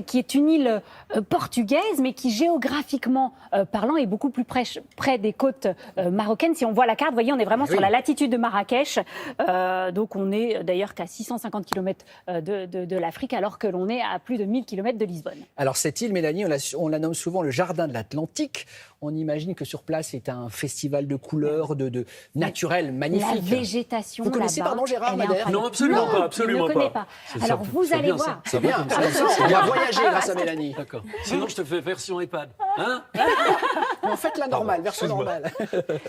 Qui est une île portugaise, mais qui géographiquement parlant est beaucoup plus près des côtes marocaines. Si on voit la carte, vous voyez, on est vraiment sur la latitude de Marrakech. Donc on est d'ailleurs qu'à 650 km de l'Afrique, alors que l'on est à plus de 1000 km de Lisbonne. Alors cette île, Mélanie, on la nomme souvent le jardin de l'Atlantique. On imagine que sur place, c'est un festival de couleurs, de naturel, magnifique. La végétation vous connaissez, pardon, Gérard Madère? Non, absolument pas, absolument pas. Je ne connais pas. Alors vous allez voir. C'est bien, on va voyager grâce à Mélanie. D'accord. Sinon, je te fais version EHPAD. Hein? En fait, la normale, version normale.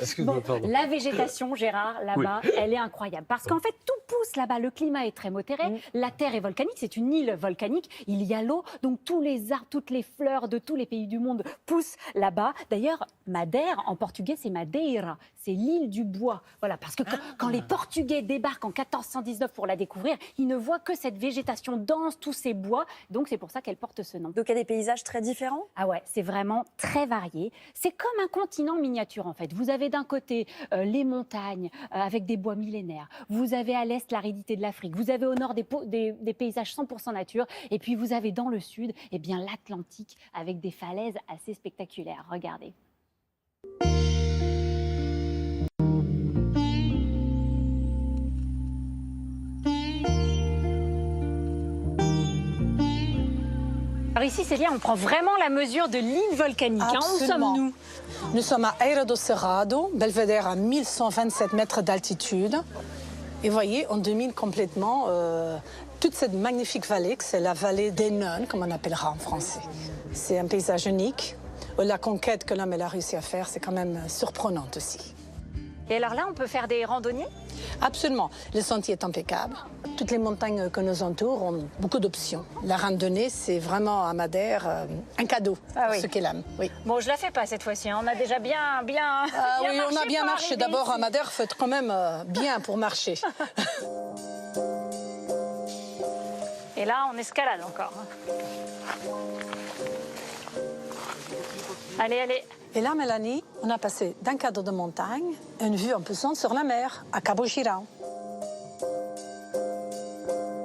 Excuse-moi, pardon. La végétation, Gérard, là-bas, elle est incroyable. Parce qu'en fait, tout pousse là-bas. Le climat est très modéré. La terre est volcanique. C'est une île volcanique. Il y a l'eau. Donc, tous les arbres, toutes les fleurs de tous les pays du monde poussent là-bas. D'ailleurs, Madère, en portugais, c'est Madeira. C'est l'île du bois. Voilà. Parce que quand les Portugais débarquent en 1419 pour la découvrir, ils ne voient que cette végétation dense, tous ces bois. Donc, c'est pour ça qu'elle porte ce nom. Donc, il y a des paysages très différents? Ah ouais, c'est vraiment très varié. C'est comme un continent miniature, en fait. Vous avez d'un côté les montagnes avec des bois millénaires. Vous avez à l'est l'aridité de l'Afrique. Vous avez au nord des paysages 100% nature. Et puis, vous avez dans le sud, eh bien, l'Atlantique avec des falaises assez spectaculaires. Regardez. Alors ici, Célia, on prend vraiment la mesure de l'île volcanique. Où sommes-nous? Nous sommes à Eira do Cerrado, Belvédère à 1127 mètres d'altitude. Et vous voyez, on domine complètement toute cette magnifique vallée, que c'est la vallée des Nonnes, comme on appellera en français. C'est un paysage unique. La conquête que l'homme a réussi à faire, c'est quand même surprenante aussi. Et alors là, on peut faire des randonnées? Absolument. Le sentier est impeccable. Toutes les montagnes que nous entourent ont beaucoup d'options. La randonnée, c'est vraiment à Madère un cadeau pour ceux qui l'aiment. Oui. Bon, je la fais pas cette fois-ci. On a déjà bien oui, on a bien marché. D'abord, à Madère, faites quand même bien pour marcher. Et là, on escalade encore. Allez, allez. Et là, Mélanie, on a passé d'un cadre de montagne à une vue imposante sur la mer, à Cabo Girão.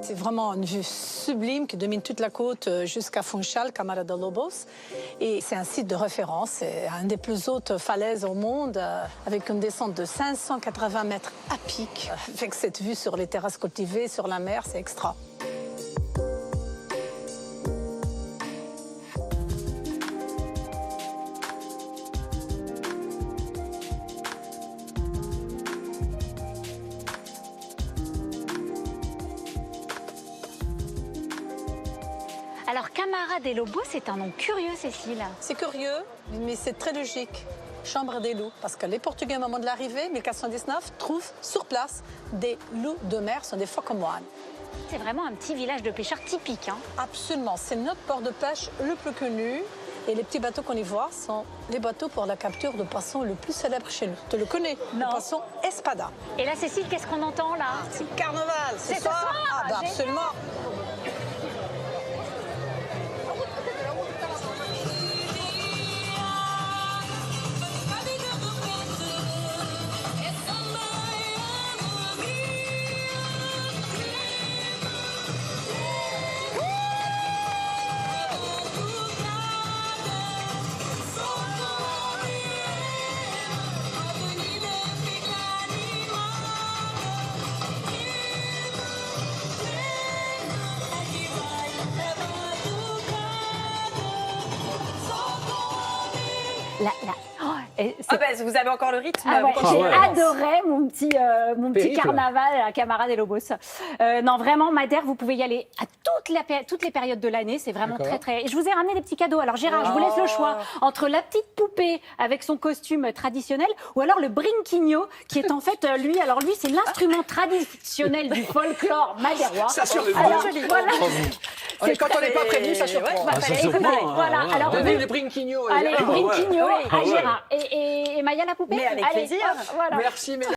C'est vraiment une vue sublime qui domine toute la côte jusqu'à Funchal, Câmara de Lobos. Et c'est un site de référence, c'est une des plus hautes falaises au monde, avec une descente de 580 mètres à pic. Avec cette vue sur les terrasses cultivées, sur la mer, c'est extra. Alors, Câmara de Lobos, c'est un nom curieux, Cécile. C'est curieux, mais c'est très logique. Chambre des loups, parce que les Portugais, au moment de l'arrivée, 1419, trouvent sur place des loups de mer, ce sont des phoques moines. C'est vraiment un petit village de pêcheurs typique. Absolument, c'est notre port de pêche le plus connu. Et les petits bateaux qu'on y voit sont les bateaux pour la capture de poissons le plus célèbre chez nous. Tu le connais? Non. Le poisson espada. Et là, Cécile, qu'est-ce qu'on entend là? C'est le carnaval, c'est ce soir. Ah, bah, absolument. Vous avez encore le rythme. J'ai adoré mon petit carnaval à Câmara de Lobos. Non, vraiment, Madère, vous pouvez y aller à toutes les périodes de l'année. C'est vraiment très... Et je vous ai ramené des petits cadeaux. Alors Gérard, je vous laisse le choix entre la petite poupée avec son costume traditionnel ou alors le brinquinho qui est en fait, lui, c'est l'instrument traditionnel du folklore madérois. Ça surprend. Voilà. Quand on n'est pas prévenu, ça surprend. Voilà. Alors, donnez le brinquinho. Allez, le brinquinho à Gérard. Et Maya la poupée? Mais avec plaisir. Voilà. Merci,